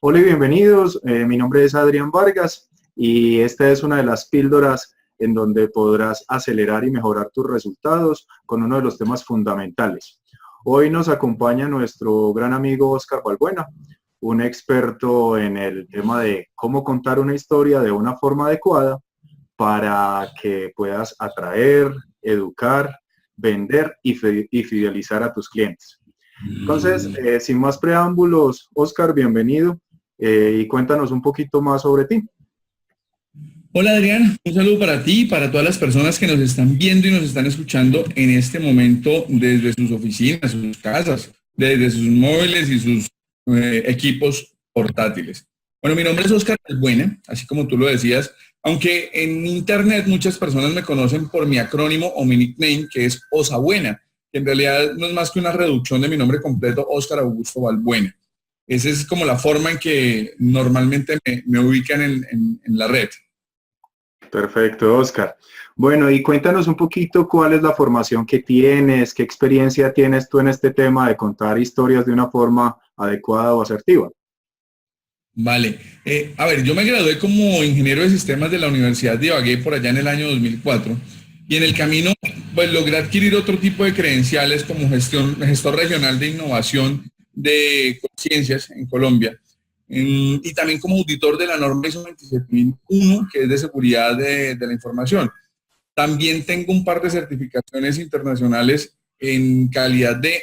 Hola y bienvenidos. Mi nombre es Adrián Vargas y esta es una de las píldoras en donde podrás acelerar y mejorar tus resultados con uno de los temas fundamentales. Hoy nos acompaña nuestro gran amigo Oscar Balbuena, un experto en el tema de cómo contar una historia de una forma adecuada para que puedas atraer, educar, vender y fidelizar a tus clientes. Entonces, sin más preámbulos, Oscar, bienvenido y cuéntanos un poquito más sobre ti. Hola Adrián, un saludo para ti y para todas las personas que nos están viendo y nos están escuchando en este momento desde sus oficinas, sus casas, desde sus móviles y sus equipos portátiles. Bueno, mi nombre es Oscar Balbuena, así como tú lo decías, aunque en internet muchas personas me conocen por mi acrónimo o mi nickname, que es Osabuena, que en realidad no es más que una reducción de mi nombre completo, Oscar Augusto Balbuena. Esa es como la forma en que normalmente me ubican en la red. Perfecto, Oscar. Bueno, y cuéntanos un poquito cuál es la formación que tienes, qué experiencia tienes tú en este tema de contar historias de una forma adecuada o asertiva. Vale. A ver, yo me gradué como ingeniero de sistemas de la Universidad de Ibagué por allá en el año 2004 y en el camino pues logré adquirir otro tipo de credenciales como gestor regional de innovación de conciencias en Colombia y también como auditor de la norma ISO 27001 que es de seguridad de la información. También tengo un par de certificaciones internacionales en calidad de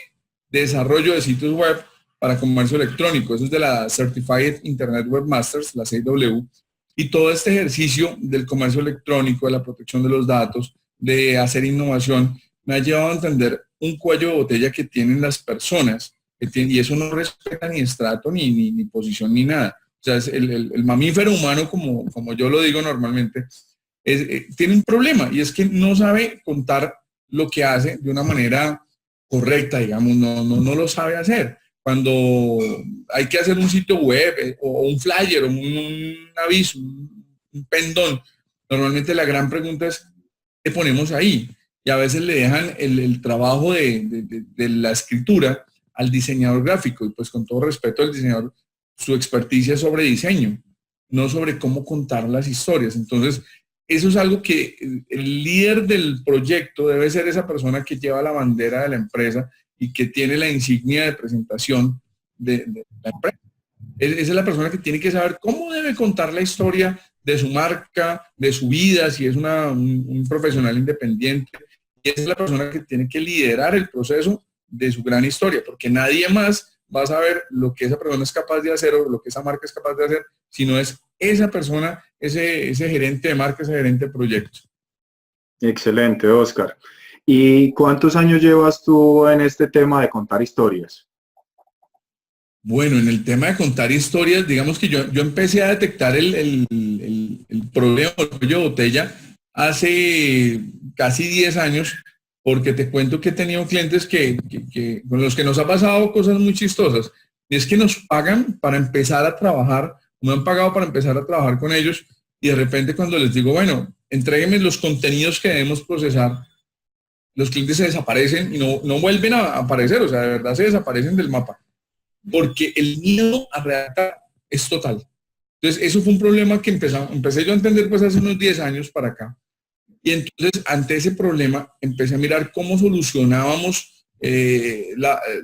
desarrollo de sitios web para comercio electrónico. Eso es de la Certified Internet Webmasters, la CW. Y todo este ejercicio del comercio electrónico, de la protección de los datos, de hacer innovación, me ha llevado a entender un cuello de botella que tienen las personas, y eso no respeta ni estrato, ni posición, ni nada. O sea, es el mamífero humano, como yo lo digo normalmente, tiene un problema y es que no sabe contar lo que hace de una manera correcta, digamos, no lo sabe hacer. Cuando hay que hacer un sitio web o un flyer o un aviso, un pendón, normalmente la gran pregunta es, ¿qué ponemos ahí? Y a veces le dejan el trabajo de la escritura al diseñador gráfico y pues con todo respeto al diseñador, su experticia es sobre diseño, no sobre cómo contar las historias. Entonces, eso es algo que el líder del proyecto debe ser esa persona que lleva la bandera de la empresa y que tiene la insignia de presentación de la empresa. Esa es la persona que tiene que saber cómo debe contar la historia de su marca, de su vida, si es un profesional independiente. Y esa es la persona que tiene que liderar el proceso de su gran historia, porque nadie más va a saber lo que esa persona es capaz de hacer o lo que esa marca es capaz de hacer, si no es esa persona, ese gerente de marca, ese gerente de proyecto. Excelente, Oscar. ¿Y cuántos años llevas tú en este tema de contar historias? Bueno, en el tema de contar historias, digamos que yo empecé a detectar el problema del cuello de botella hace casi 10 años, porque te cuento que he tenido clientes con los que nos ha pasado cosas muy chistosas. Y es que nos pagan para empezar a trabajar, no han pagado para empezar a trabajar con ellos, y de repente cuando les digo, bueno, entréguenme los contenidos que debemos procesar, los clientes se desaparecen y no vuelven a aparecer, o sea, de verdad se desaparecen del mapa porque el miedo a redactar es total. Entonces, eso fue un problema que empecé yo a entender pues hace unos 10 años para acá. Y entonces, ante ese problema, empecé a mirar cómo solucionábamos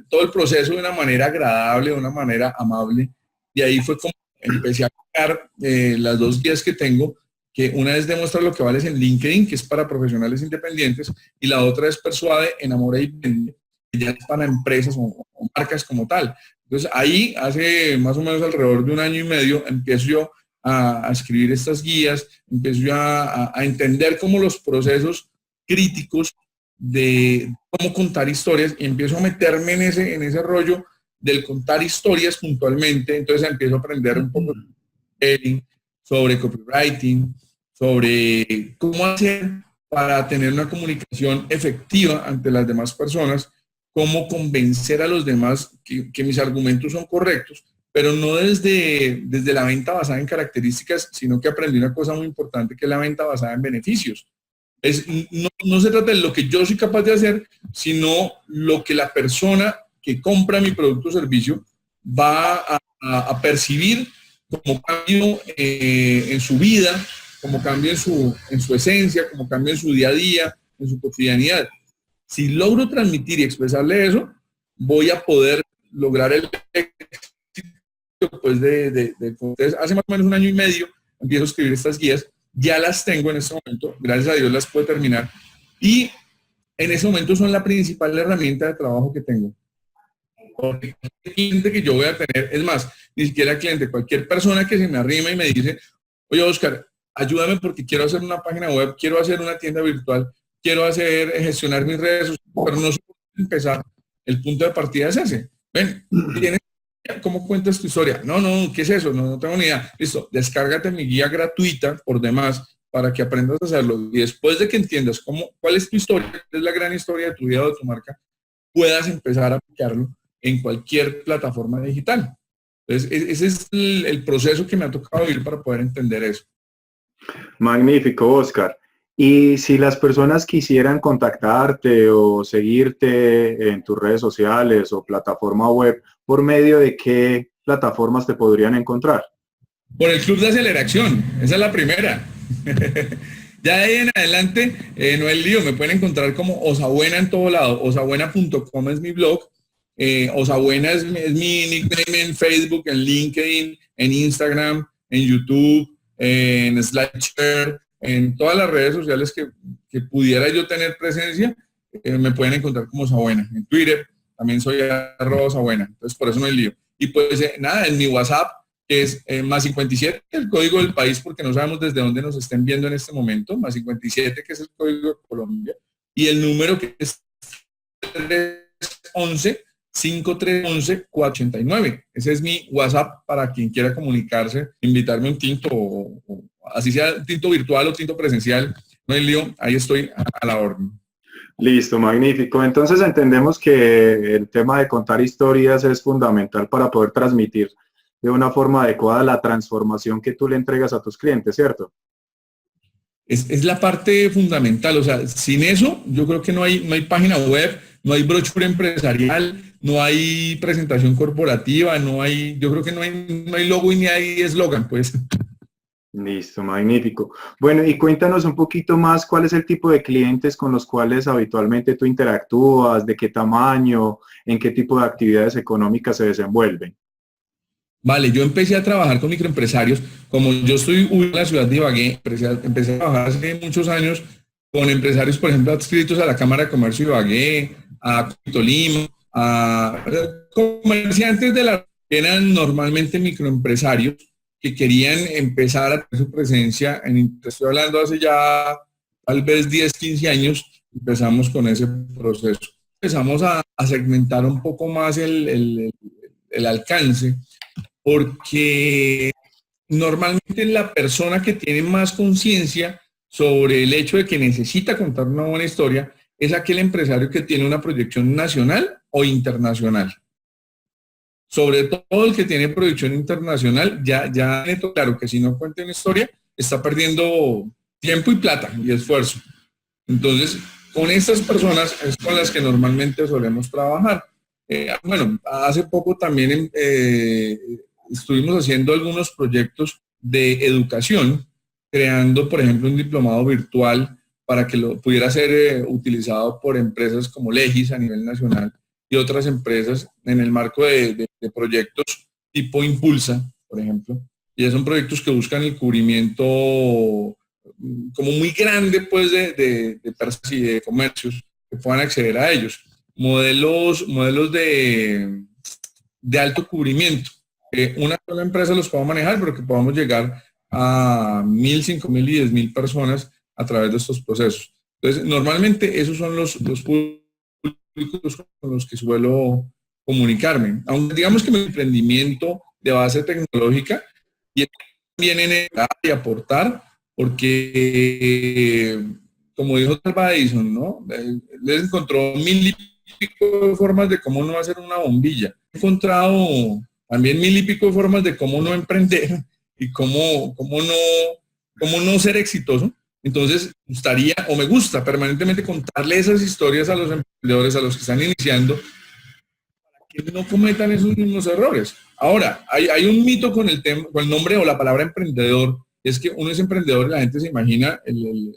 todo el proceso de una manera agradable, de una manera amable. Y ahí fue como empecé a crear las dos guías que tengo, que una es Demuestra lo que vales en LinkedIn, que es para profesionales independientes, y la otra es Persuade, Enamora y Vende, que ya es para empresas o marcas como tal. Entonces ahí, hace más o menos alrededor de un año y medio, empiezo yo a escribir estas guías, empiezo yo a entender cómo los procesos críticos de cómo contar historias y empiezo a meterme en ese rollo del contar historias puntualmente. Entonces empiezo a aprender un poco sobre copywriting, sobre cómo hacer para tener una comunicación efectiva ante las demás personas, cómo convencer a los demás que mis argumentos son correctos, pero no desde la venta basada en características, sino que aprendí una cosa muy importante que es la venta basada en beneficios. No se trata de lo que yo soy capaz de hacer, sino lo que la persona que compra mi producto o servicio va a percibir como cambio en su vida, como cambio en su esencia, como cambio en su día a día, en su cotidianidad. Si logro transmitir y expresarle eso, voy a poder lograr el éxito pues, entonces, hace más o menos 1 año y medio empiezo a escribir estas guías, ya las tengo en este momento, gracias a Dios las puedo terminar, y en ese momento son la principal herramienta de trabajo que tengo. Porque el cliente que yo voy a tener, es más, ni siquiera cliente, cualquier persona que se me arrima y me dice, oye Oscar, ayúdame porque quiero hacer una página web, quiero hacer una tienda virtual, quiero gestionar mis redes sociales, pero no sé cómo empezar. El punto de partida es ese. Ven, ¿tienes cómo cuentas tu historia? No, ¿qué es eso? No tengo ni idea. Listo, descárgate mi guía gratuita por demás para que aprendas a hacerlo. Y después de que entiendas cuál es tu historia, cuál es la gran historia de tu vida o de tu marca, puedas empezar a aplicarlo en cualquier plataforma digital. Entonces, ese es el proceso que me ha tocado vivir para poder entender eso. Magnífico, Oscar. Y si las personas quisieran contactarte o seguirte en tus redes sociales o plataforma web, ¿por medio de qué plataformas te podrían encontrar? Por el Club de Aceleración, esa es la primera. Ya de ahí en adelante, no hay lío, me pueden encontrar como Osabuena en todo lado. Osabuena.com es mi blog. Osabuena es mi nickname en Facebook, en LinkedIn, en Instagram, en YouTube, en SlideShare, en todas las redes sociales que pudiera yo tener presencia, me pueden encontrar como Osabuena. En Twitter también soy @Osabuena, entonces por eso no hay lío. Y pues nada, en mi WhatsApp, que es más 57, el código del país, porque no sabemos desde dónde nos estén viendo en este momento, más 57, que es el código de Colombia, y el número que es 311 5311-489. Ese es mi WhatsApp para quien quiera comunicarse, invitarme a un tinto, o así sea tinto virtual o tinto presencial, no hay lío, ahí estoy a la orden. Listo, magnífico. Entonces entendemos que el tema de contar historias es fundamental para poder transmitir de una forma adecuada la transformación que tú le entregas a tus clientes, ¿cierto? Es la parte fundamental, o sea, sin eso yo creo que no hay página web, no hay brochure empresarial, no hay presentación corporativa, yo creo que no hay logo y ni hay eslogan, pues. Listo, magnífico. Bueno, y cuéntanos un poquito más cuál es el tipo de clientes con los cuales habitualmente tú interactúas, de qué tamaño, en qué tipo de actividades económicas se desenvuelven. Vale, yo empecé a trabajar con microempresarios, como yo estoy en la ciudad de Ibagué, empecé a trabajar hace muchos años con empresarios, por ejemplo, adscritos a la Cámara de Comercio de Ibagué, a Tolima, a comerciantes que eran normalmente microempresarios que querían empezar a tener su presencia, estoy hablando hace ya tal vez 10, 15 años, empezamos con ese proceso. Empezamos a segmentar un poco más el alcance, porque normalmente la persona que tiene más conciencia sobre el hecho de que necesita contar una buena historia es aquel empresario que tiene una proyección nacional o internacional. Sobre todo el que tiene proyección internacional, ya tiene claro que si no cuenta una historia, está perdiendo tiempo y plata y esfuerzo. Entonces, con estas personas es con las que normalmente solemos trabajar. Bueno, hace poco también estuvimos haciendo algunos proyectos de educación, creando, por ejemplo, un diplomado virtual para que lo pudiera ser utilizado por empresas como Legis a nivel nacional y otras empresas en el marco de proyectos tipo Impulsa, por ejemplo. Y ya son proyectos que buscan el cubrimiento como muy grande, pues, de personas y de comercios que puedan acceder a ellos. Modelos de alto cubrimiento. Una sola empresa los pueda manejar, pero que podamos llegar a 1,000, 5,000 y 10,000 personas a través de estos procesos. Entonces, normalmente esos son los públicos con los que suelo comunicarme. Aunque digamos que mi emprendimiento de base tecnológica y también en el y aportar, porque como dijo Alva Edison, ¿no? Les encontró 1,000 y pico de formas de cómo no hacer una bombilla. He encontrado también 1,000 y pico de formas de cómo no emprender y cómo no ser exitoso. Entonces, me gusta permanentemente contarle esas historias a los emprendedores, a los que están iniciando, para que no cometan esos mismos errores. Ahora, hay un mito con el tema, con el nombre o la palabra emprendedor, es que uno es emprendedor y la gente se imagina el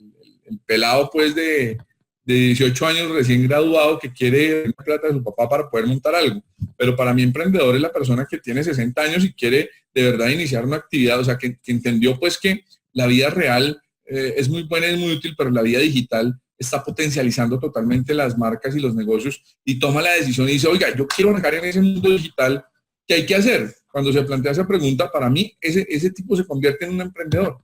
pelado pues de 18 años recién graduado que quiere plata de su papá para poder montar algo. Pero para mí emprendedor es la persona que tiene 60 años y quiere de verdad iniciar una actividad, o sea, que entendió pues que la vida real es muy buena, es muy útil, pero la vida digital está potencializando totalmente las marcas y los negocios y toma la decisión y dice, oiga, yo quiero arrancar en ese mundo digital, ¿qué hay que hacer? Cuando se plantea esa pregunta, para mí ese tipo se convierte en un emprendedor.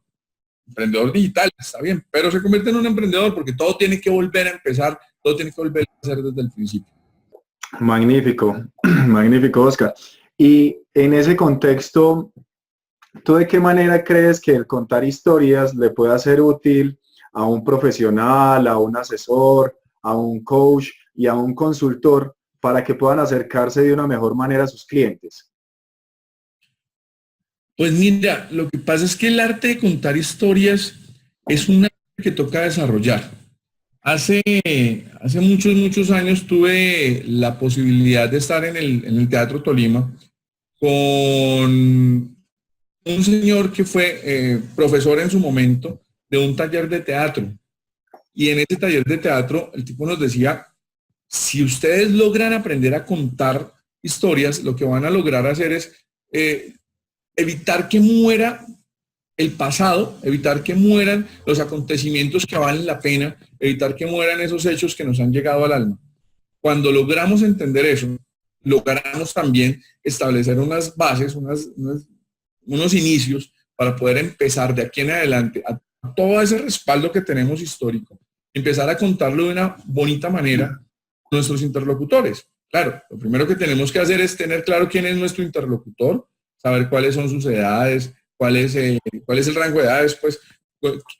Emprendedor digital, está bien, pero se convierte en un emprendedor porque todo tiene que volver a empezar, todo tiene que volver a hacer desde el principio. Magnífico, magnífico, Oscar. Y en ese contexto, ¿tú de qué manera crees que el contar historias le pueda ser útil a un profesional, a un asesor, a un coach y a un consultor para que puedan acercarse de una mejor manera a sus clientes? Pues mira, lo que pasa es que el arte de contar historias es un arte que toca desarrollar. Hace muchos años tuve la posibilidad de estar en el Teatro Tolima con un señor que fue profesor en su momento de un taller de teatro. Y en ese taller de teatro el tipo nos decía, si ustedes logran aprender a contar historias, lo que van a lograr hacer es evitar que muera el pasado, evitar que mueran los acontecimientos que valen la pena, evitar que mueran esos hechos que nos han llegado al alma. Cuando logramos entender eso, logramos también establecer unas bases, unos inicios para poder empezar de aquí en adelante a todo ese respaldo que tenemos histórico, empezar a contarlo de una bonita manera a nuestros interlocutores. Claro, lo primero que tenemos que hacer es tener claro quién es nuestro interlocutor, saber cuáles son sus edades, cuál es el rango de edades, pues,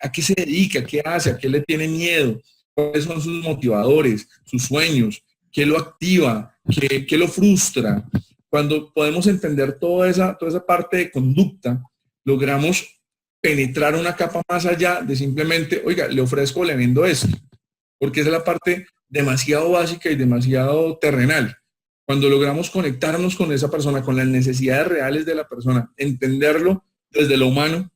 a qué se dedica, qué hace, a qué le tiene miedo, cuáles son sus motivadores, sus sueños, qué lo activa, qué lo frustra. Cuando podemos entender toda esa parte de conducta, logramos penetrar una capa más allá de simplemente, oiga, le ofrezco, le vendo esto, porque esa es la parte demasiado básica y demasiado terrenal. Cuando logramos conectarnos con esa persona, con las necesidades reales de la persona, entenderlo desde lo humano,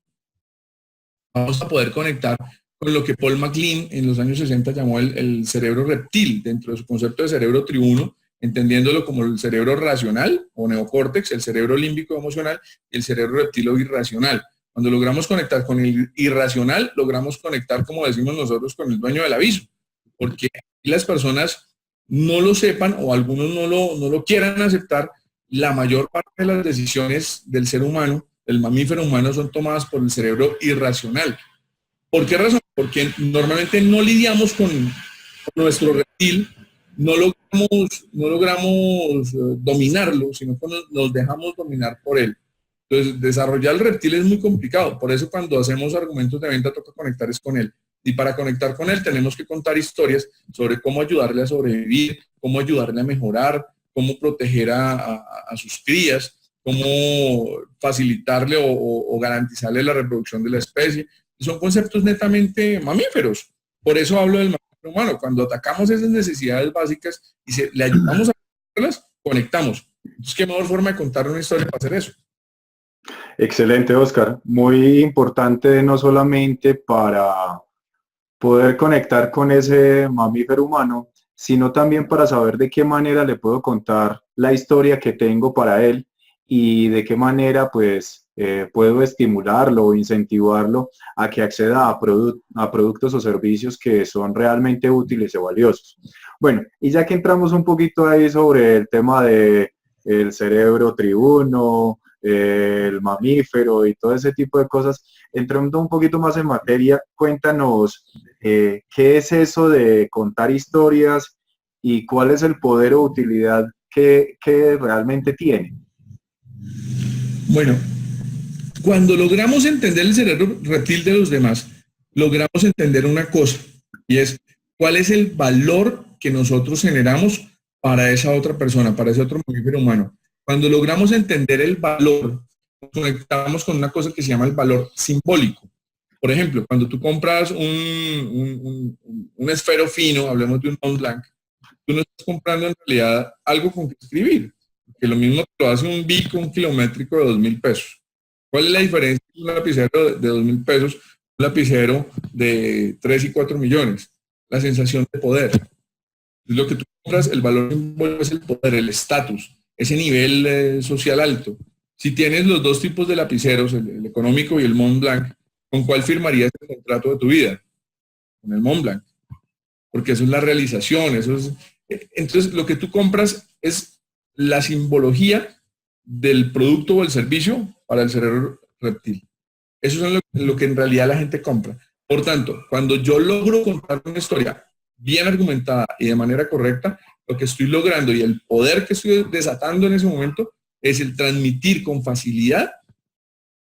vamos a poder conectar con lo que Paul MacLean en los años 60 llamó el cerebro reptil, dentro de su concepto de cerebro triuno, entendiéndolo como el cerebro racional o neocórtex, el cerebro límbico emocional y el cerebro reptil o irracional. Cuando logramos conectar con el irracional, logramos conectar, como decimos nosotros, con el dueño del aviso, porque las personas no lo sepan o algunos no lo quieran aceptar, la mayor parte de las decisiones del ser humano, del mamífero humano, son tomadas por el cerebro irracional. ¿Por qué razón? Porque normalmente no lidiamos con nuestro reptil, no logramos dominarlo, sino que nos dejamos dominar por él. Entonces, desarrollar el reptil es muy complicado. Por eso cuando hacemos argumentos de venta toca conectar es con él. Y para conectar con él tenemos que contar historias sobre cómo ayudarle a sobrevivir, cómo ayudarle a mejorar, cómo proteger a sus crías, cómo facilitarle o garantizarle la reproducción de la especie. Son conceptos netamente mamíferos. Por eso hablo del mamífero humano. Cuando atacamos esas necesidades básicas y le ayudamos a hacerlas, conectamos. Entonces, ¿qué mejor forma de contar una historia para hacer eso? Excelente, Oscar. Muy importante no solamente para poder conectar con ese mamífero humano, sino también para saber de qué manera le puedo contar la historia que tengo para él y de qué manera pues puedo estimularlo o incentivarlo a que acceda a productos o servicios que son realmente útiles y valiosos. Bueno, y ya que entramos un poquito ahí sobre el tema de el cerebro triuno, el mamífero y todo ese tipo de cosas, entrando un poquito más en materia, cuéntanos qué es eso de contar historias y cuál es el poder o utilidad que realmente tiene. Bueno, cuando logramos entender el cerebro reptil de los demás, logramos entender una cosa, y es cuál es el valor que nosotros generamos para esa otra persona, para ese otro mamífero humano. Cuando logramos entender el valor, nos conectamos con una cosa que se llama el valor simbólico. Por ejemplo, cuando tú compras un esfero fino, hablemos de un Mont Blanc, tú no estás comprando en realidad algo con que escribir, que lo mismo te lo hace un bico, un kilométrico de 2.000 pesos. ¿Cuál es la diferencia de un lapicero de 2.000 pesos, un lapicero de 3 y 4 millones? La sensación de poder. Es lo que tú compras, el valor simbólico es el poder, el estatus, ese nivel social alto. Si tienes los dos tipos de lapiceros, el económico y el Montblanc, ¿con cuál firmarías el contrato de tu vida? Con el Montblanc. Porque eso es la realización, eso es... Entonces, lo que tú compras es la simbología del producto o el servicio para el cerebro reptil. Eso es lo que en realidad la gente compra. Por tanto, cuando yo logro contar una historia bien argumentada y de manera correcta, lo que estoy logrando y el poder que estoy desatando en ese momento es el transmitir con facilidad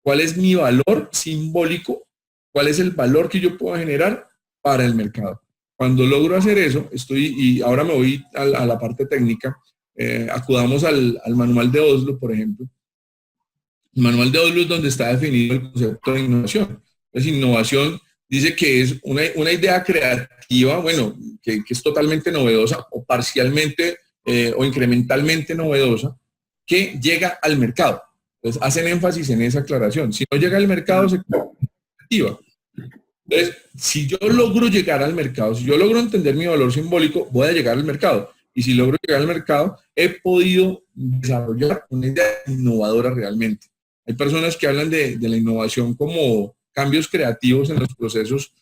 cuál es mi valor simbólico, cuál es el valor que yo puedo generar para el mercado. Cuando logro hacer eso, y ahora me voy a la parte técnica, acudamos al manual de Oslo, por ejemplo. El manual de Oslo es donde está definido el concepto de innovación. Entonces, innovación dice que es una idea creativa, bueno, que es totalmente novedosa o parcialmente o incrementalmente novedosa, que llega al mercado. Entonces, hacen énfasis en esa aclaración. Si no llega al mercado, se creativa. Entonces, si yo logro llegar al mercado, si yo logro entender mi valor simbólico, voy a llegar al mercado. Y si logro llegar al mercado, he podido desarrollar una idea innovadora realmente. Hay personas que hablan de la innovación como cambios creativos en los procesos,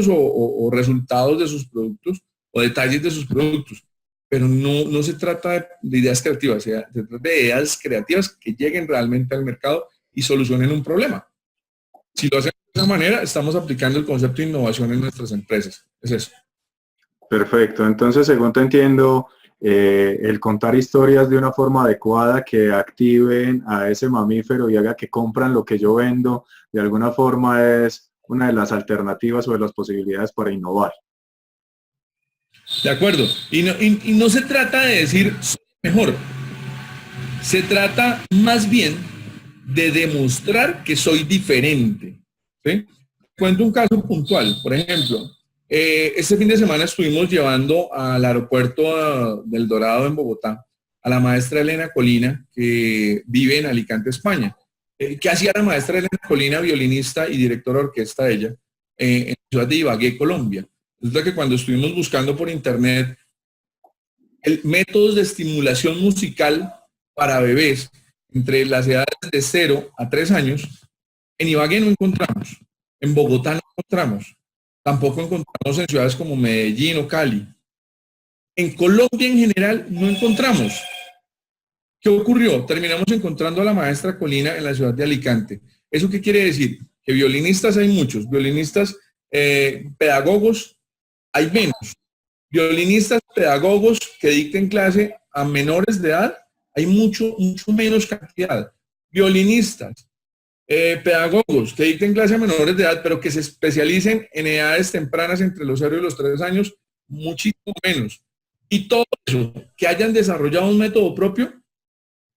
o resultados de sus productos o detalles de sus productos. Pero no se trata de ideas creativas, se trata de ideas creativas que lleguen realmente al mercado y solucionen un problema. Si lo hacemos de esa manera, estamos aplicando el concepto de innovación en nuestras empresas. Es eso. Perfecto. Entonces, según te entiendo, el contar historias de una forma adecuada que activen a ese mamífero y haga que compran lo que yo vendo, de alguna forma es una de las alternativas o de las posibilidades para innovar. De acuerdo. Y no se trata de decir soy mejor. Se trata más bien de demostrar que soy diferente. ¿Sí? Cuento un caso puntual. Por ejemplo, este fin de semana estuvimos llevando al aeropuerto del Dorado en Bogotá a la maestra Elena Colina, que vive en Alicante, España. ¿Qué hacía la maestra Elena Colina, violinista y directora de orquesta ella, en la ciudad de Ibagué, Colombia? Resulta que cuando estuvimos buscando por internet métodos de estimulación musical para bebés entre las edades de 0 a 3 años, en Ibagué no encontramos, en Bogotá no encontramos, tampoco encontramos en ciudades como Medellín o Cali. En Colombia en general no encontramos. ¿Qué ocurrió? Terminamos encontrando a la maestra Colina en la ciudad de Alicante. ¿Eso qué quiere decir? Que violinistas hay muchos, violinistas pedagogos hay menos. Violinistas pedagogos que dicten clase a menores de edad hay mucho menos cantidad. Violinistas pedagogos que dicten clase a menores de edad, pero que se especialicen en edades tempranas entre los 0 y los 3 años, muchísimo menos. Y todo eso, que hayan desarrollado un método propio,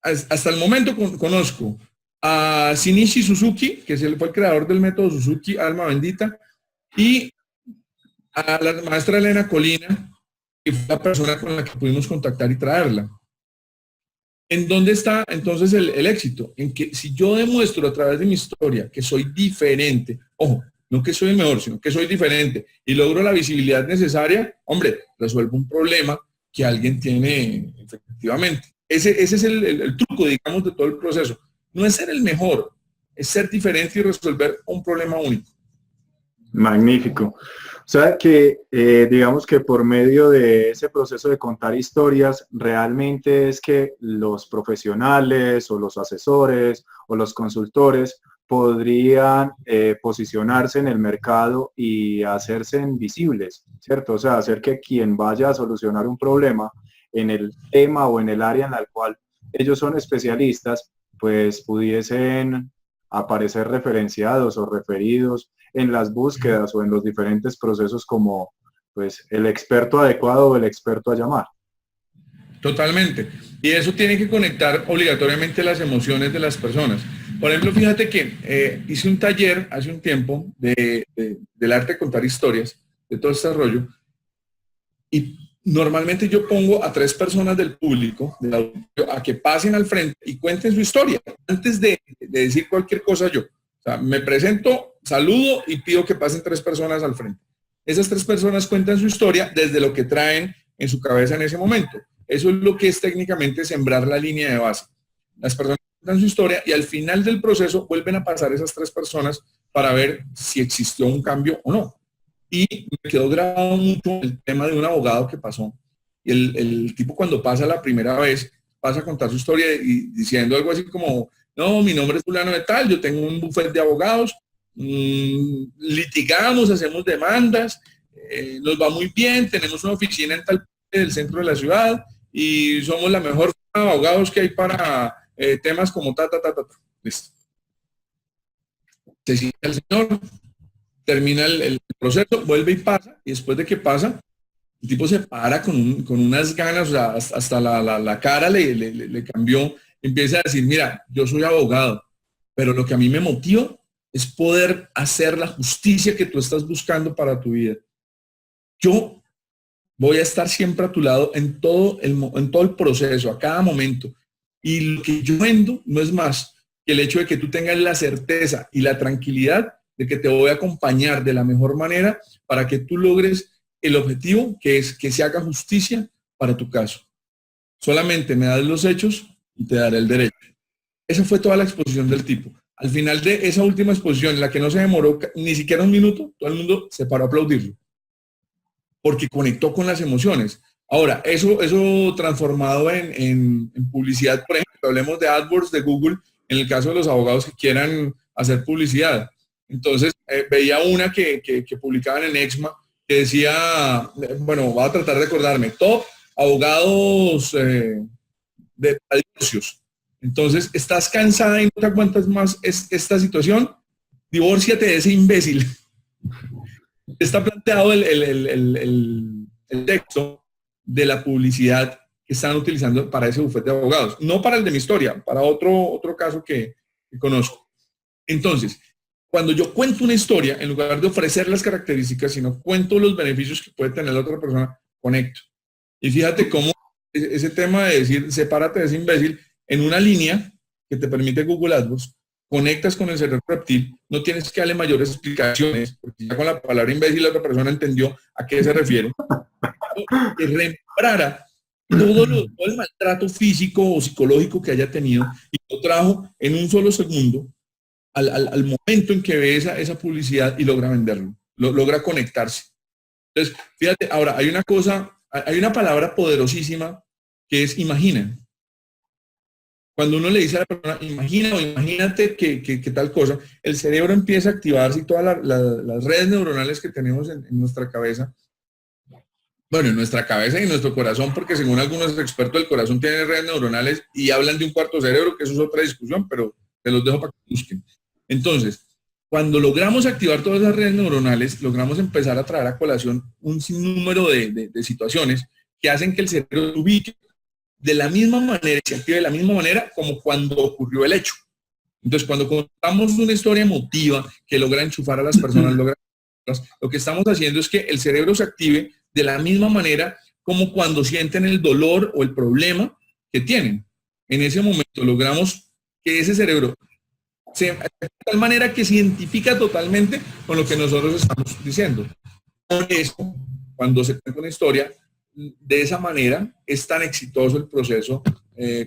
hasta el momento conozco a Shinichi Suzuki, que fue el creador del método Suzuki, Alma Bendita, y a la maestra Elena Colina, que fue la persona con la que pudimos contactar y traerla. ¿En dónde está entonces el éxito? En que si yo demuestro a través de mi historia que soy diferente, ojo, no que soy el mejor, sino que soy diferente y logro la visibilidad necesaria, hombre, resuelvo un problema que alguien tiene efectivamente. Ese es el truco, digamos, de todo el proceso. No es ser el mejor, es ser diferente y resolver un problema único. Magnífico. O sea que digamos que por medio de ese proceso de contar historias, realmente es que los profesionales o los asesores o los consultores podrían posicionarse en el mercado y hacerse visibles, ¿cierto? O sea, hacer que quien vaya a solucionar un problema en el tema o en el área en la cual ellos son especialistas, pues pudiesen aparecer referenciados o referidos en las búsquedas o en los diferentes procesos como pues el experto adecuado o el experto a llamar. Totalmente. Y eso tiene que conectar obligatoriamente las emociones de las personas. Por ejemplo, fíjate que hice un taller hace un tiempo del arte de contar historias, de todo este rollo, y normalmente yo pongo a 3 personas del público, del auditorio, a que pasen al frente y cuenten su historia antes de decir cualquier cosa yo. O sea, me presento, saludo y pido que pasen 3 personas al frente. Esas 3 personas cuentan su historia desde lo que traen en su cabeza en ese momento. Eso es lo que es técnicamente sembrar la línea de base. Las personas cuentan su historia y al final del proceso vuelven a pasar esas 3 personas para ver si existió un cambio o no. Y me quedó grabado mucho el tema de un abogado que pasó. Y el tipo cuando pasa la primera vez, pasa a contar su historia y diciendo algo así como, no, mi nombre es fulano de tal, yo tengo un bufete de abogados, litigamos, hacemos demandas, nos va muy bien, tenemos una oficina en tal parte del centro de la ciudad y somos la mejor firma de abogados que hay para temas como ta. Listo. Se sienta el señor, termina el proceso, vuelve y pasa, y después de que pasa, el tipo se para con unas ganas, o sea, hasta la cara le cambió, empieza a decir, mira, yo soy abogado, pero lo que a mí me motiva es poder hacer la justicia que tú estás buscando para tu vida. Yo voy a estar siempre a tu lado en todo el proceso, a cada momento. Y lo que yo vendo no es más que el hecho de que tú tengas la certeza y la tranquilidad de que te voy a acompañar de la mejor manera para que tú logres el objetivo, que es que se haga justicia para tu caso. Solamente me das los hechos y te daré el derecho. Esa fue toda la exposición del tipo. Al final de esa última exposición, en la que no se demoró ni siquiera un minuto, todo el mundo se paró a aplaudirlo, porque conectó con las emociones. Ahora, eso transformado en publicidad, por ejemplo, hablemos de AdWords de Google, en el caso de los abogados que quieran hacer publicidad. Entonces, veía una que publicaban en Exma, que decía, bueno, voy a tratar de acordarme, top abogados de divorcios. Entonces, ¿estás cansada y no te aguantas más esta situación? Divórciate de ese imbécil. Está planteado el texto de la publicidad que están utilizando para ese bufete de abogados. No para el de mi historia, para otro caso que conozco. Entonces, cuando yo cuento una historia, en lugar de ofrecer las características, sino cuento los beneficios que puede tener la otra persona, conecto. Y fíjate cómo ese tema de decir, sepárate de ese imbécil, en una línea que te permite Google AdWords, conectas con el cerebro reptil, no tienes que darle mayores explicaciones, porque ya con la palabra imbécil la otra persona entendió a qué se refiere. Que reembrara todo el maltrato físico o psicológico que haya tenido y lo trajo en un solo segundo al momento en que ve esa publicidad y logra venderlo, logra conectarse. Entonces, fíjate, ahora hay una palabra poderosísima que es imagina. Cuando uno le dice a la persona, imagina o imagínate que tal cosa, el cerebro empieza a activarse y todas las redes neuronales que tenemos en nuestra cabeza, bueno, en nuestra cabeza y en nuestro corazón, porque según algunos expertos el corazón tiene redes neuronales y hablan de un cuarto cerebro, que eso es otra discusión, pero te los dejo para que busquen. Entonces, cuando logramos activar todas las redes neuronales, logramos empezar a traer a colación un sinnúmero de situaciones que hacen que el cerebro se ubique de la misma manera, se active de la misma manera como cuando ocurrió el hecho. Entonces, cuando contamos una historia emotiva que logra enchufar a las personas, lo que estamos haciendo es que el cerebro se active de la misma manera como cuando sienten el dolor o el problema que tienen. En ese momento logramos que ese cerebro de tal manera que se identifica totalmente con lo que nosotros estamos diciendo. Por eso, cuando se cuenta una historia, de esa manera es tan exitoso el proceso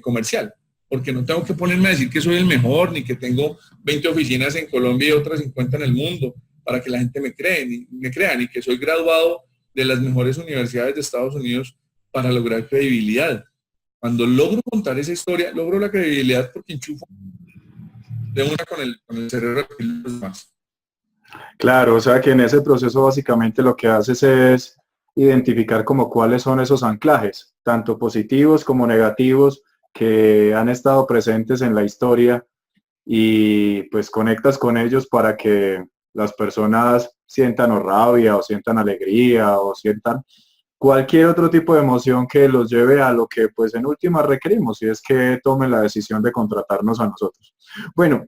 comercial, porque no tengo que ponerme a decir que soy el mejor, ni que tengo 20 oficinas en Colombia y otras 50 en el mundo, para que la gente me crea, ni que soy graduado de las mejores universidades de Estados Unidos para lograr credibilidad. Cuando logro contar esa historia, logro la credibilidad porque enchufo de una con el cerebro de los demás. Claro, o sea que en ese proceso básicamente lo que haces es identificar como cuáles son esos anclajes, tanto positivos como negativos, que han estado presentes en la historia y pues conectas con ellos para que las personas sientan o rabia o sientan alegría o sientan cualquier otro tipo de emoción que los lleve a lo que pues en última requerimos, y es que tomen la decisión de contratarnos a nosotros. Bueno,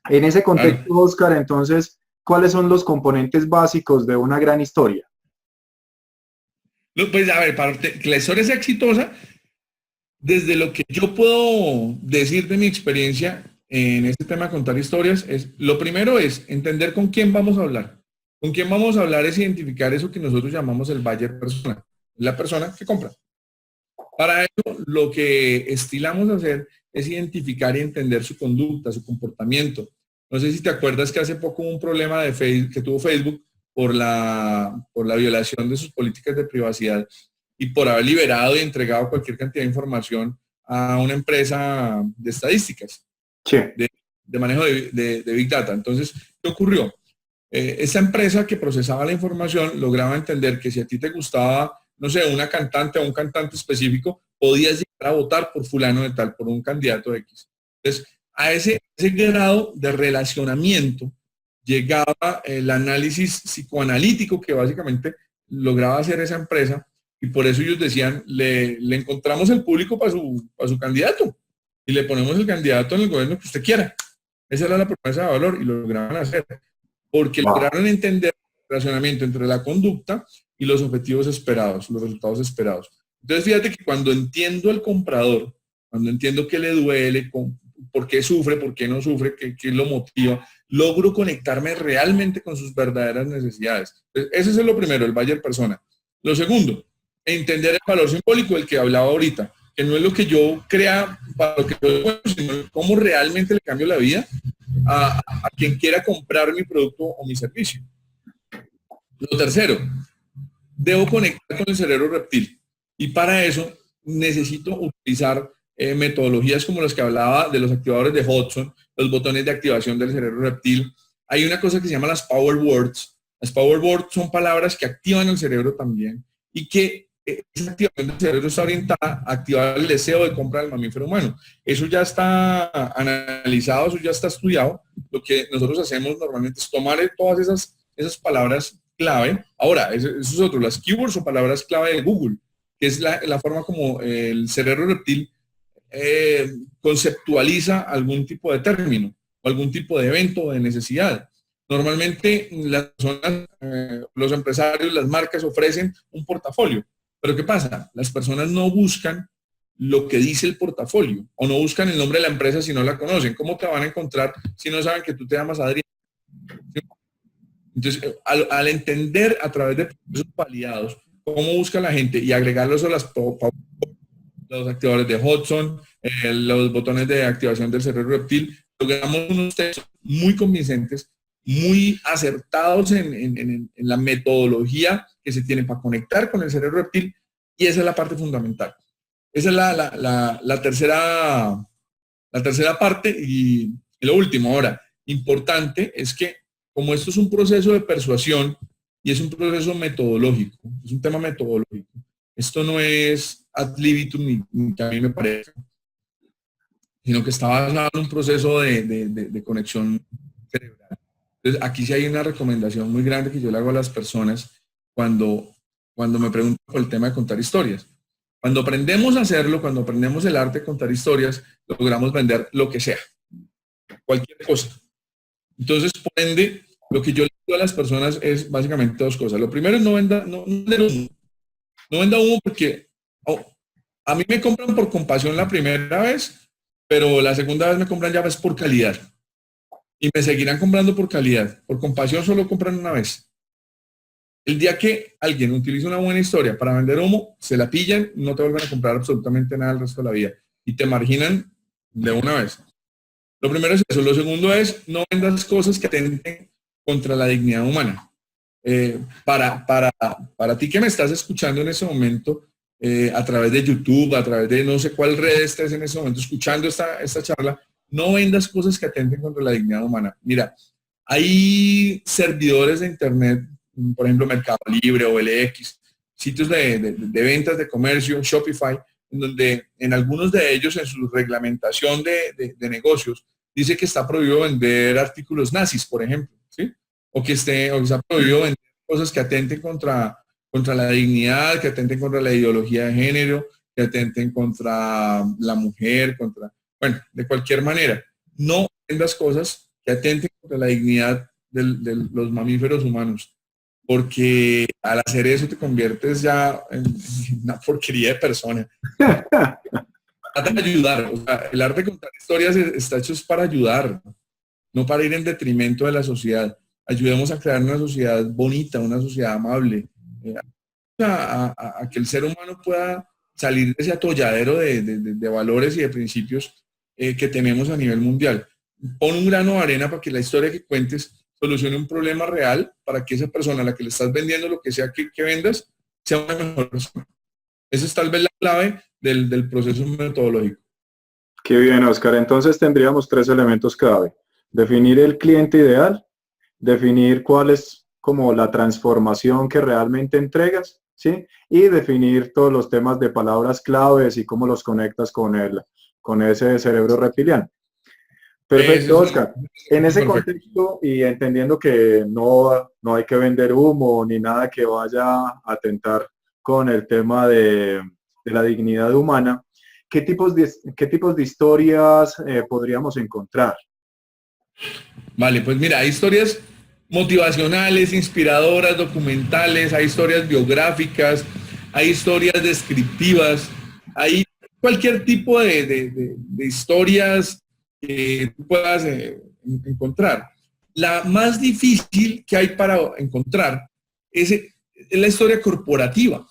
en ese contexto, Oscar, entonces, ¿cuáles son los componentes básicos de una gran historia? Pues a ver, para que la historia sea exitosa, desde lo que yo puedo decir de mi experiencia en este tema de contar historias, lo primero es entender con quién vamos a hablar. Con quién vamos a hablar es identificar eso que nosotros llamamos el buyer persona, la persona que compra. Para eso, lo que estilamos hacer es identificar y entender su conducta, su comportamiento. No sé si te acuerdas que hace poco hubo un problema de Facebook, que tuvo Facebook por la violación de sus políticas de privacidad y por haber liberado y entregado cualquier cantidad de información a una empresa de estadísticas, Sí, de manejo de Big Data. Entonces, ¿qué ocurrió? Esa empresa que procesaba la información lograba entender que si a ti te gustaba, no sé, una cantante o un cantante específico, podías llegar a votar por fulano de tal, por un candidato X. Entonces, a ese grado de relacionamiento llegaba el análisis psicoanalítico que básicamente lograba hacer esa empresa y por eso ellos decían, le encontramos el público para su candidato y le ponemos el candidato en el gobierno que usted quiera. Esa era la promesa de valor y lo lograban hacer porque wow, lograron entender el relacionamiento entre la conducta y los objetivos esperados, los resultados esperados. Entonces, fíjate que cuando entiendo al comprador, cuando entiendo qué le duele, por qué sufre, por qué no sufre, qué lo motiva, logro conectarme realmente con sus verdaderas necesidades. Entonces, ese es lo primero, el buyer persona. Lo segundo, entender el valor simbólico del que hablaba ahorita, que no es lo que yo crea para lo que yo, sino cómo realmente le cambio la vida a quien quiera comprar mi producto o mi servicio. Lo tercero, debo conectar con el cerebro reptil y para eso necesito utilizar metodologías como las que hablaba de los activadores de Hudson, los botones de activación del cerebro reptil. Hay una cosa que se llama las Power Words. Las Power Words son palabras que activan el cerebro también y que esa activación del cerebro está orientada a activar el deseo de compra del mamífero humano. Eso ya está analizado, eso ya está estudiado. Lo que nosotros hacemos normalmente es tomar todas esas palabras clave. Ahora, eso es otro, las keywords o palabras clave de Google, que es la forma como el cerebro reptil conceptualiza algún tipo de término o algún tipo de evento o de necesidad. Normalmente las personas, los empresarios, las marcas ofrecen un portafolio. Pero ¿qué pasa? Las personas no buscan lo que dice el portafolio o no buscan el nombre de la empresa si no la conocen. ¿Cómo te van a encontrar si no saben que tú te llamas Adrián? Entonces, al entender a través de procesos validados cómo busca la gente y agregarlos a los activadores de Hudson, los botones de activación del cerebro reptil, logramos unos textos muy convincentes, muy acertados en la metodología que se tiene para conectar con el cerebro reptil y esa es la parte fundamental. Esa es la tercera parte y lo último. Ahora, importante es que como esto es un proceso de persuasión y es un proceso metodológico, es un tema metodológico, esto no es ad libitum ni que a mí me parece, sino que está basado en un proceso de conexión cerebral. Entonces, aquí sí hay una recomendación muy grande que yo le hago a las personas cuando me preguntan por el tema de contar historias. Cuando aprendemos a hacerlo, cuando aprendemos el arte de contar historias, logramos vender lo que sea, cualquier cosa. Entonces, por ende, lo que yo le digo a las personas es básicamente dos cosas. Lo primero es no venda humo. No venda humo porque a mí me compran por compasión la primera vez, pero la segunda vez me compran ya es por calidad. Y me seguirán comprando por calidad. Por compasión solo compran una vez. El día que alguien utiliza una buena historia para vender humo, se la pillan, no te vuelven a comprar absolutamente nada el resto de la vida. Y te marginan de una vez. Lo primero es eso. Lo segundo es no vendas cosas que atenten contra la dignidad humana. Para ti que me estás escuchando en ese momento, a través de YouTube, a través de no sé cuál red estés en ese momento escuchando esta charla, no vendas cosas que atenten contra la dignidad humana. Mira, hay servidores de Internet, por ejemplo, Mercado Libre o LX, sitios de ventas de comercio, Shopify, en donde en algunos de ellos, en su reglamentación de negocios, dice que está prohibido vender artículos nazis, por ejemplo, ¿sí? O que está prohibido vender cosas que atenten contra la dignidad, que atenten contra la ideología de género, que atenten contra la mujer, bueno, de cualquier manera. No vendas cosas que atenten contra la dignidad de los mamíferos humanos, porque al hacer eso te conviertes ya en una porquería de persona. Trata de ayudar, o sea, el arte de contar historias está hecho para ayudar, no para ir en detrimento de la sociedad. Ayudemos a crear una sociedad bonita, una sociedad amable, a que el ser humano pueda salir de ese atolladero de valores y de principios que tenemos a nivel mundial. Pon un grano de arena para que la historia que cuentes solucione un problema real, para que esa persona a la que le estás vendiendo lo que sea que vendas sea una mejor persona. Esa es tal vez la clave del proceso metodológico. Qué bien, Oscar. Entonces tendríamos tres elementos clave. Definir el cliente ideal, definir cuál es como la transformación que realmente entregas, ¿sí? Y definir todos los temas de palabras claves y cómo los conectas con ese cerebro reptiliano. Perfecto, Oscar. En ese Perfecto. contexto y entendiendo que no hay que vender humo ni nada que vaya a atentar con el tema de la dignidad humana, qué tipos de historias podríamos encontrar? Vale, pues mira, hay historias motivacionales, inspiradoras, documentales, hay historias biográficas, hay historias descriptivas, hay cualquier tipo de historias que tú puedas encontrar. La más difícil que hay para encontrar es la historia corporativa.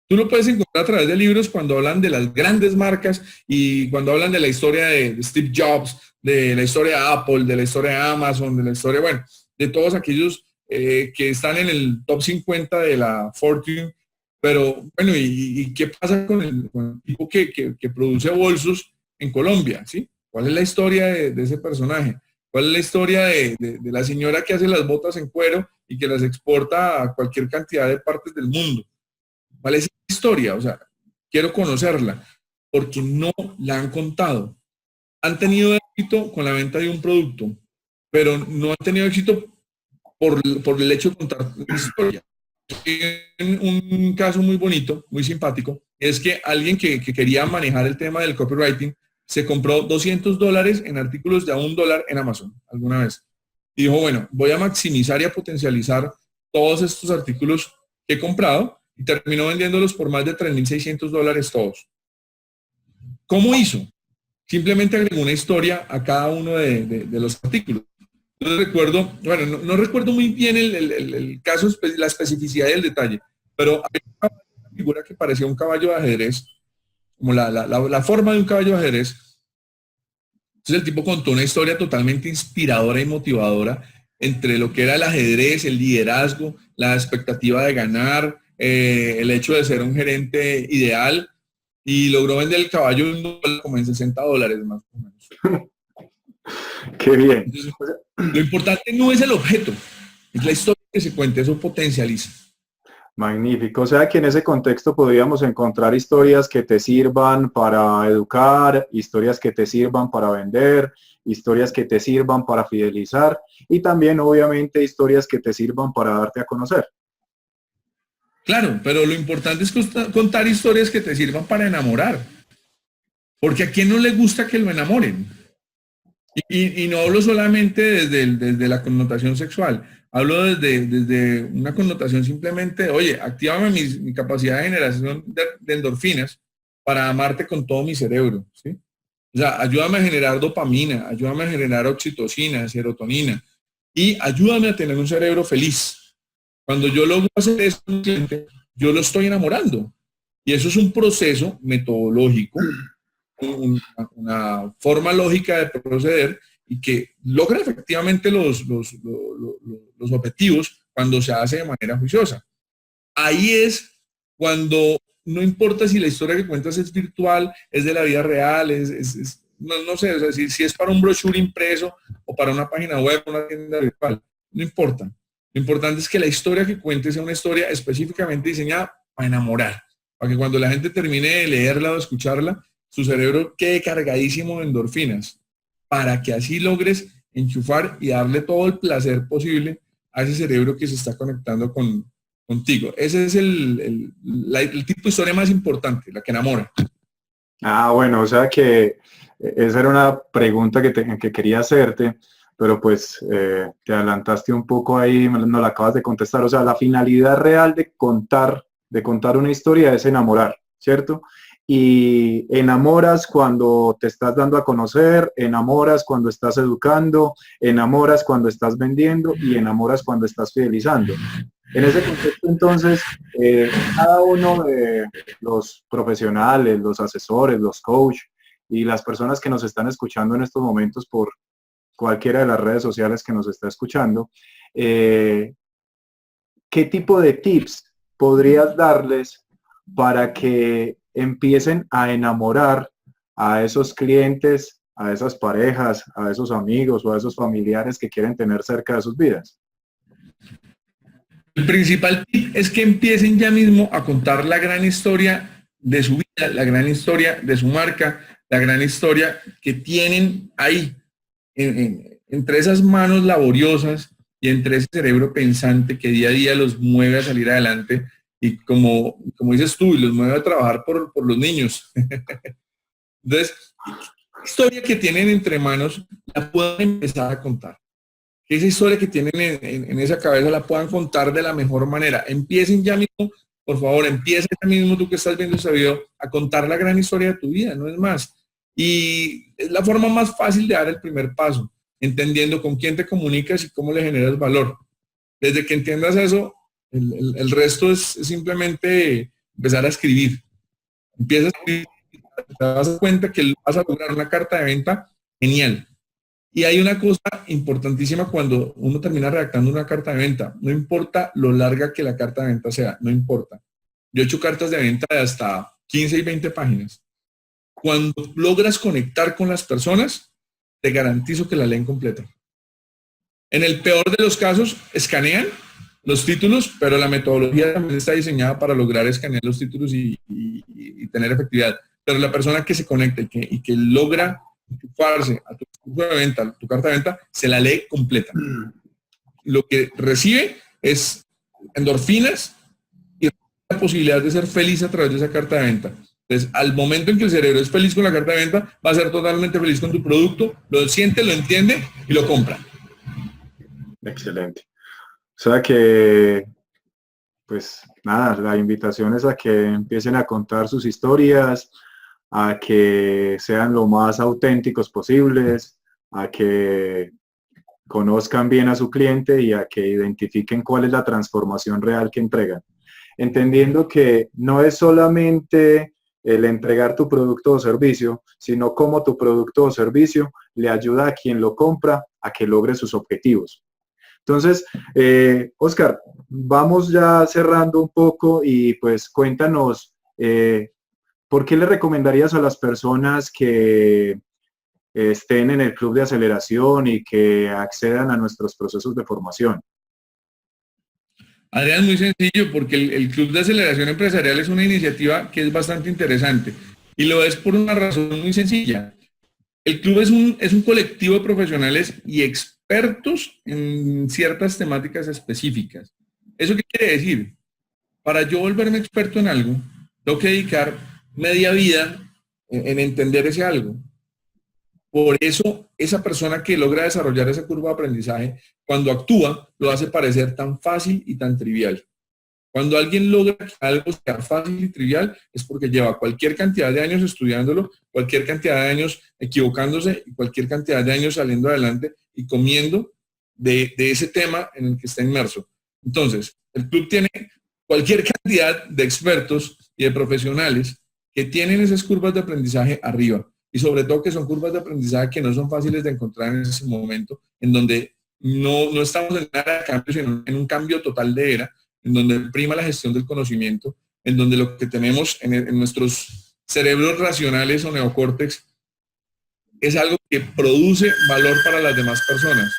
Tú lo puedes encontrar a través de libros cuando hablan de las grandes marcas y cuando hablan de la historia de Steve Jobs, de la historia de Apple, de la historia de Amazon, de la historia, bueno, de todos aquellos que están en el top 50 de la Fortune. Pero bueno, ¿y qué pasa con el tipo que produce bolsos en Colombia? ¿Sí? ¿Cuál es la historia de ese personaje? ¿Cuál es la historia de la señora que hace las botas en cuero y que las exporta a cualquier cantidad de partes del mundo? ¿Cuál es la historia? O sea, quiero conocerla, porque no la han contado. Han tenido éxito con la venta de un producto, pero no han tenido éxito por el hecho de contar una historia. Un caso muy bonito, muy simpático, es que alguien que quería manejar el tema del copywriting se compró $200 en artículos de a $1 en Amazon alguna vez. Y dijo, bueno, voy a maximizar y a potencializar todos estos artículos que he comprado y terminó vendiéndolos por más de $3,600 todos. ¿Cómo hizo? Simplemente agregó una historia a cada uno de los artículos. Yo recuerdo, bueno, no recuerdo muy bien el caso, la especificidad y el detalle, pero hay una figura que parecía un caballo de ajedrez, como la forma de un caballo de ajedrez. Entonces el tipo contó una historia totalmente inspiradora y motivadora entre lo que era el ajedrez, el liderazgo, la expectativa de ganar, el hecho de ser un gerente ideal, y logró vender el caballo como en $60 más o menos. Qué bien. Entonces, lo importante no es el objeto, es la historia que se cuenta, eso potencializa. Magnífico. O sea que en ese contexto podríamos encontrar historias que te sirvan para educar, historias que te sirvan para vender, historias que te sirvan para fidelizar y también obviamente historias que te sirvan para darte a conocer. Claro, pero lo importante es contar historias que te sirvan para enamorar, porque a quién no le gusta que lo enamoren. Y no hablo solamente desde la connotación sexual, hablo desde una connotación simplemente, oye, actívame mi capacidad de generación de endorfinas para amarte con todo mi cerebro, ¿sí? O sea, ayúdame a generar dopamina, ayúdame a generar oxitocina, serotonina y ayúdame a tener un cerebro feliz. Cuando yo logro hacer eso, yo lo estoy enamorando. Y eso es un proceso metodológico, una forma lógica de proceder y que logra efectivamente los objetivos cuando se hace de manera juiciosa. Ahí es cuando no importa si la historia que cuentas es virtual, es de la vida real, no sé, es decir, si es para un brochure impreso o para una página web, una tienda virtual, no importa. Lo importante es que la historia que cuentes sea una historia específicamente diseñada para enamorar, para que cuando la gente termine de leerla o escucharla, su cerebro quede cargadísimo de endorfinas, para que así logres enchufar y darle todo el placer posible a ese cerebro que se está conectando contigo. Ese es el tipo de historia más importante, la que enamora. Ah, bueno, o sea que esa era una pregunta que quería hacerte, pero pues te adelantaste un poco ahí, no la acabas de contestar. O sea, la finalidad real de contar una historia es enamorar, ¿cierto? Y enamoras cuando te estás dando a conocer, enamoras cuando estás educando, enamoras cuando estás vendiendo y enamoras cuando estás fidelizando. En ese contexto, entonces, cada uno de los profesionales, los asesores, los coaches y las personas que nos están escuchando en estos momentos por cualquiera de las redes sociales que nos está escuchando, ¿qué tipo de tips podrías darles para que empiecen a enamorar a esos clientes, a esas parejas, a esos amigos o a esos familiares que quieren tener cerca de sus vidas? El principal tip es que empiecen ya mismo a contar la gran historia de su vida, la gran historia de su marca, la gran historia que tienen ahí, entre esas manos laboriosas y entre ese cerebro pensante que día a día los mueve a salir adelante y como dices tú, y los mueve a trabajar por los niños. Entonces, la historia que tienen entre manos la pueden empezar a contar. Que esa historia que tienen en esa cabeza la puedan contar de la mejor manera. Empiecen ya mismo, por favor, empieza ya mismo tú que estás viendo este video a contar la gran historia de tu vida, no es más. Y es la forma más fácil de dar el primer paso, entendiendo con quién te comunicas y cómo le generas valor. Desde que entiendas eso, el resto es simplemente empezar a escribir. Empieza a escribir, te das cuenta que vas a lograr una carta de venta genial. Y hay una cosa importantísima cuando uno termina redactando una carta de venta. No importa lo larga que la carta de venta sea, no importa. Yo he hecho cartas de venta de hasta 15 y 20 páginas. Cuando logras conectar con las personas, te garantizo que la leen completa. En el peor de los casos, escanean los títulos, pero la metodología también está diseñada para lograr escanear los títulos y tener efectividad. Pero la persona que se conecta y que logra enchufarse a tu curso de venta, tu carta de venta, se la lee completa. Lo que recibe es endorfinas y la posibilidad de ser feliz a través de esa carta de venta. Entonces, al momento en que el cerebro es feliz con la carta de venta, va a ser totalmente feliz con tu producto, lo siente, lo entiende y lo compra. Excelente. O sea que, pues nada, la invitación es a que empiecen a contar sus historias, a que sean lo más auténticos posibles, a que conozcan bien a su cliente y a que identifiquen cuál es la transformación real que entregan. Entendiendo que no es solamente el entregar tu producto o servicio, sino cómo tu producto o servicio le ayuda a quien lo compra a que logre sus objetivos. Entonces, Oscar, vamos ya cerrando un poco y pues cuéntanos, ¿por qué le recomendarías a las personas que estén en el club de aceleración y que accedan a nuestros procesos de formación? Adrián, muy sencillo, porque el Club de Aceleración Empresarial es una iniciativa que es bastante interesante y lo es por una razón muy sencilla. El club es un colectivo de profesionales y expertos en ciertas temáticas específicas. ¿Eso qué quiere decir? Para yo volverme experto en algo, tengo que dedicar media vida en entender ese algo. Por eso, esa persona que logra desarrollar esa curva de aprendizaje, cuando actúa, lo hace parecer tan fácil y tan trivial. Cuando alguien logra que algo sea fácil y trivial, es porque lleva cualquier cantidad de años estudiándolo, cualquier cantidad de años equivocándose y cualquier cantidad de años saliendo adelante y comiendo de ese tema en el que está inmerso. Entonces, el club tiene cualquier cantidad de expertos y de profesionales que tienen esas curvas de aprendizaje arriba y sobre todo que son curvas de aprendizaje que no son fáciles de encontrar en ese momento, en donde no estamos en nada de cambio, sino en un cambio total de era, en donde prima la gestión del conocimiento, en donde lo que tenemos en nuestros cerebros racionales o neocórtex es algo que produce valor para las demás personas.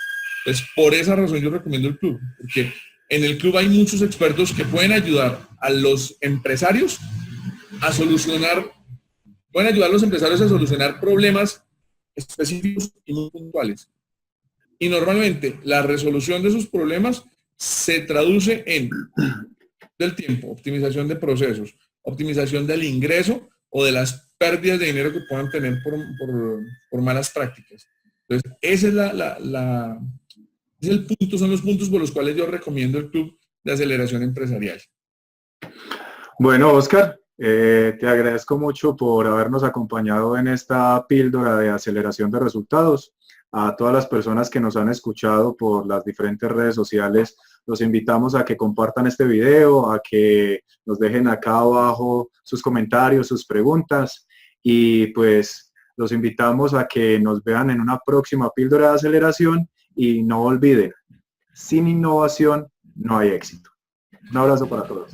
Entonces, por esa razón yo recomiendo el club, porque en el club hay muchos expertos que pueden ayudar a los empresarios a solucionar, pueden ayudar a los empresarios a solucionar problemas específicos y muy puntuales. Y normalmente la resolución de esos problemas se traduce en del tiempo, optimización de procesos, optimización del ingreso o de las pérdidas de dinero que puedan tener por malas prácticas. Entonces, ese es es el punto, son los puntos por los cuales yo recomiendo el Club de Aceleración Empresarial. Bueno, Oscar, te agradezco mucho por habernos acompañado en esta píldora de aceleración de resultados. A todas las personas que nos han escuchado por las diferentes redes sociales, los invitamos a que compartan este video, a que nos dejen acá abajo sus comentarios, sus preguntas, y pues los invitamos a que nos vean en una próxima píldora de aceleración, y no olviden, sin innovación no hay éxito. Un abrazo para todos.